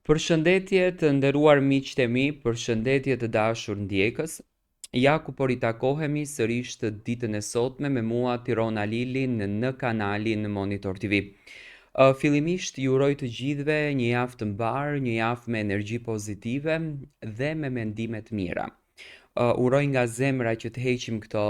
Përshëndetje të nderuar miqtë e mi, përshëndetje të dashur ndjekës. Ja ku po ritakohemi sërish të ditën e sotme me mua Tirona Lili në kanalin Monitor TV. Fillimisht ju uroj të gjithëve një javë të mbar, një javë me energji pozitive dhe me mendime të mira. Uroj nga zemra që të heqim këto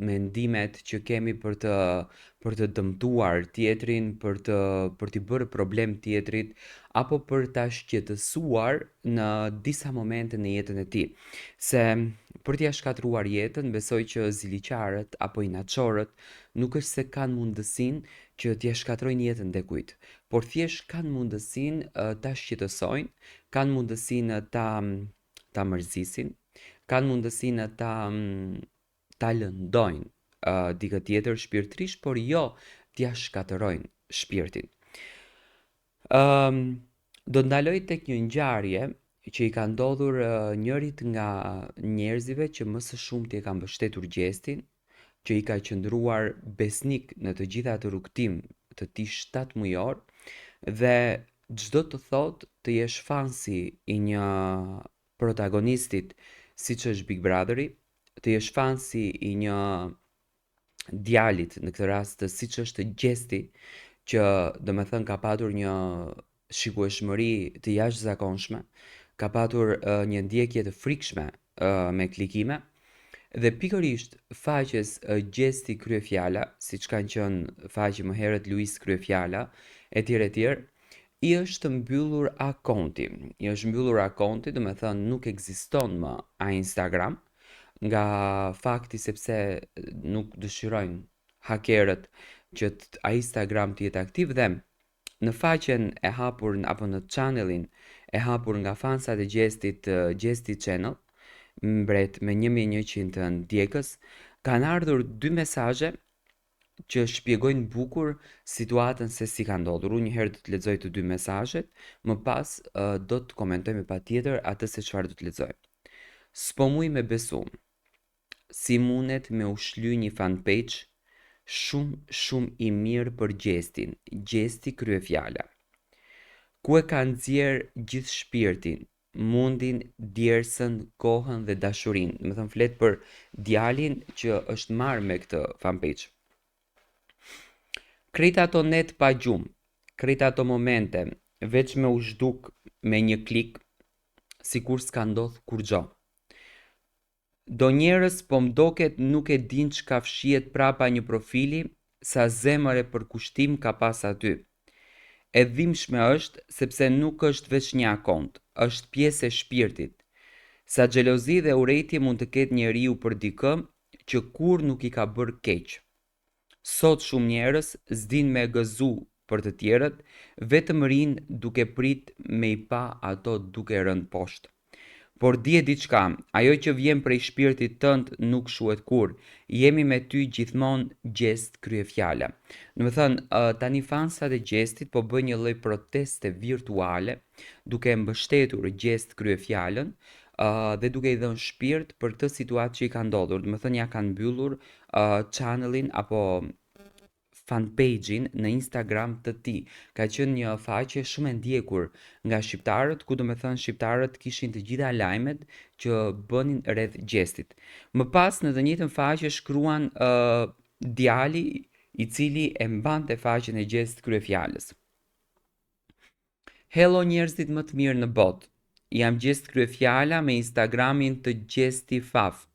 mendimet që kemi për të dëmtuar tjetrin, për t'i bërë problem tjetrit, apo për t'a shqetësuar në disa momente në jetën e tij. Se për t'ia shkatruar jetën, besoj që ziliqarët apo inaçorët nuk është se kanë mundësinë që t'ia shkatrojnë jetën dekujt, por thjesht kanë mundësinë ta shqetësojnë, kanë mundësinë ta mërzisin, kanë mundësinë ta lëndojnë dikë tjetër shpirtërisht, por jo t'ia shkatërrojnë shpirtin. Do ndaloj tek një ngjarje që i ka ndodhur njërit nga njerëzive që më së shumti e kanë mbështetur gjestin, që i ka qëndruar besnik në të gjitha atë rrugtim të tij 7 mujor dhe çdo të thotë të jesh fansi i një protagonistit siç është Big Brotheri, të jesh fansi i një djalit në këtë rast siç është Gjesti, që domethënë ka patur një shikueshmëri të jashtëzakonshme, ka patur një ndjekje të frikshme me klikime dhe pikërisht faqes Gjesti Kryefjala, siç kanë qenë faqe më herët Luis Kryefjala, etj etj, i është mbyllur akonti. I është mbyllur akonti, domethënë nuk ekziston më a Instagram, nga fakti sepse nuk dëshirojnë hakerët që a Instagram të jetë aktiv dhe në faqen e hapur apo në channelin e hapur nga fansat e Gjestit, Gjesti Channel, mbret me 1100 ndjekës, kanë ardhur dy mesazhe që shpjegojnë bukur situatën se si ka ndodhur. Unë një herë do të lexoj të dy mesazhet, më pas do të komentojmë patjetër atë se çfarë do të lexoj. S'po muj me besu, si munet me u shly një fanpage shumë i mirë për Gjestin, Gjesti Kryefjala. Ku e ka nxjerr gjithë shpirtin, mundin, djersën, kohën dhe dashurinë. Do të thënë flet për djalin që është marrë me këtë fanpage. Krejt ato net pa gjumë, krejt ato momente, veç me u zhduk me një klik, sikur s'ka ndodh kur gjo. Do njerës po mdoket nuk e din çka fshihet prapa një profili, sa zemër e për kushtim ka pas aty. E dhimbshme është sepse nuk është veç një akont, është pjesë e shpirtit. Sa xhelozi dhe urrejtje mund të ketë njeriu për dikë që kur nuk i ka bërë keq. Sot shumë njerëz s'din me gëzu për të tjerët, vetëm rinë duke prit me i pa ato duke rënë poshtë. Por dje diçka, ajo që vjen prej shpirtit tënd nuk shuhet kur. Jemi me ty gjithmonë Gjest Kryefjala. Do të thënë, tani fansat e Gjestit po bëjnë një lloj proteste virtuale, duke mbështetur Gjest Kryefjalën, dhe duke i dhënë shpirt për këtë situatë që i ka ndodhur. Do të thënë ja kanë mbyllur channelin apo fanpage-in në Instagram të tij. Ka qenë një faqe shumë e ndjekur nga shqiptarët, ku domethënë shqiptarët kishin të gjitha lajmet që bënin rreth Gjestit. Më pas në të njëjtën faqe shkruan djali i cili e mbante faqen e Gjest Kryefjalës. Hello njerëzit më të mirë në botë. Jam Gjest Kryefjala me Instagramin të Gjesti Faf.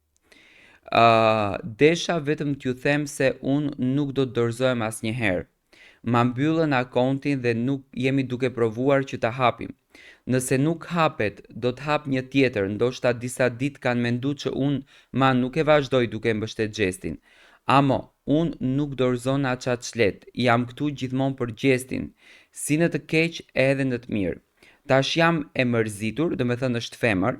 Desha vetëm t'ju them se unë nuk do të dorëzohem asnjëherë. Ma mbyllën akontin dhe nuk jemi duke provuar që ta hapim. Nëse nuk hapet, do të hap një tjetër, ndoshta disa ditë kanë menduar që unë nuk e vazhdoj duke mbështet Gjestin. Amo, unë nuk dorëzona qatë shlet, jam këtu gjithmonë për Gjestin, si në të keq edhe në të mirë. Tash jam e mërzitur, do me thënë është femër,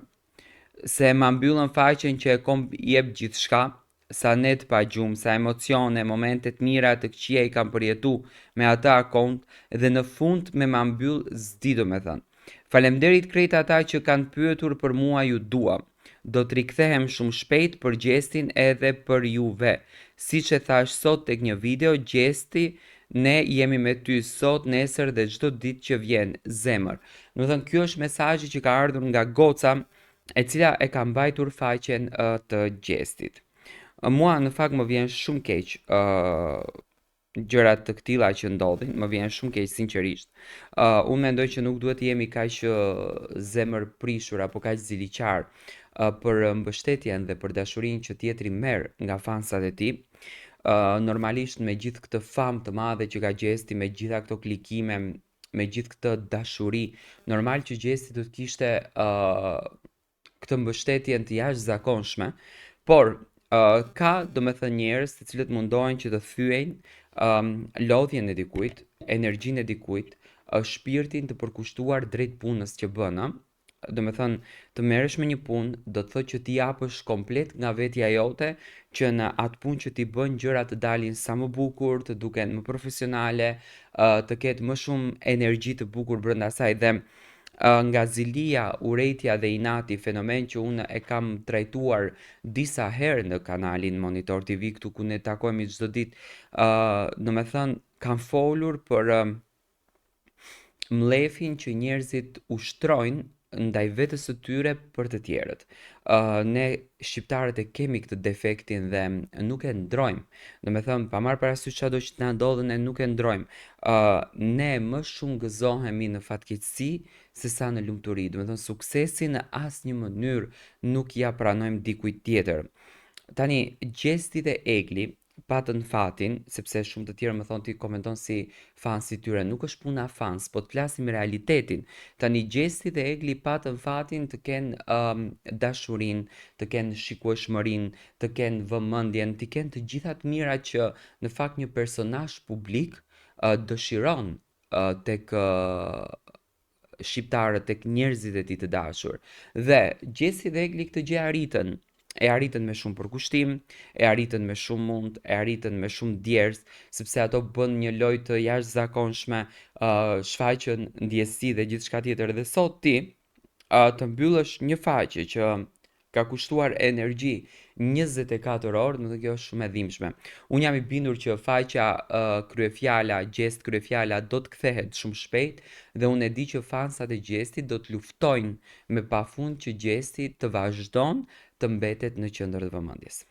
se ma mbyllën faqen që e kom jep gjithçka, sa net pa gjumë, sa emocione, momentet mira të këqija i kam përjetu me atë akont dhe në fund me ma mbyll zdi do me thënë. Falemderit krejt ata që kanë pyetur për mua ju dua. Do të rikthehem shumë shpejt për Gjestin edhe për juve. Si që thash sot tek një video, Gjesti Ne jemi me ty sot, nesër dhe çdo ditë që vjen, zemër. Do të thënë ky është mesazhi që ka ardhur nga goca e cila e ka mbajtur faqen të gjestit. Mua në fakt më vjen shumë keq gjërat të këtilla që ndodhin, më vjen shumë keq sinqerisht. Unë mendoj që nuk duhet të jemi kaq zemër prishur apo kaq ziliqar për mbështetjen dhe për dashurinë që tjetri merr nga fansat e tij. Normalisht me gjithë këtë famë të madhe që ka Gjesti, me gjitha këto klikime, me gjithë këtë dashuri, normal që Gjesti do të kishte këtë mbështetjen të jashtëzakonshme, por ka domethënë njerëz të cilët mundohen që të thyejnë lodhjen e dikujt, energjinë e dikujt, shpirtin të përkushtuar drejt punës që bën, ëh. Do me thënë, të merresh me një punë, do të thotë që ti japësh komplet nga vetja jote, që në atë punë që ti bën gjërat të dalin sa më bukur, të duken më profesionale, të ketë më shumë energji të bukur brenda saj dhe nga zilia, urrejtja dhe inati, fenomen që unë e kam trajtuar disa herë në kanalin Monitor TV këtu ku ne takohemi çdo ditë, do me thënë, kam folur për mlefin që njerëzit ushtrojnë ndaj vetes së tyre për të tjerët. Ne shqiptarët e kemi këtë defektin dhe nuk e ndrojmë. Do me thëmë, pa marrë parasysh çado që të na ndodhen ne nuk e ndrojmë. Ne më shumë gëzohemi në fatkeqësi se sa në lumturi. Do me thëmë, suksesin në asnjë mënyrë nuk ja pranojmë dikujt tjetër. Tani, Gjesti dhe Egli patën fatin, sepse shumë të tjerë më thonë ti komenton si fans i tyre, nuk është puna fans, po të flasim realitetin. Tani Gjesti dhe Egli patën fatin të kenë dashurin, të kenë shikueshmërin, të kenë vëmendjen, të kenë të gjitha të mirat që në fakt një personazh publik dëshiron tek shqiptarët, tek njerëzit e tij të dashur. Dhe Gjesi dhe Egli këtë gjë arritën. E arritën me shumë përkushtim, e arritën me shumë mund, e arritën me shumë djerës, sepse ato bën një lojë të jashtëzakonshme, shfaqën ndjesi dhe gjithçka tjetër. Dhe sot ti të mbyllësh një faqe që ka kushtuar energji 24 orë, në të kjo është shumë e dhimbshme. Unë jam i bindur që faqja kryefjala, Gjest kryefjala do të kthehet shumë shpejt dhe unë e di që fansat e Gjestit do të luftojnë me pafund që Gjesti të vazhdon të mbetet në qendër të vëmendjes.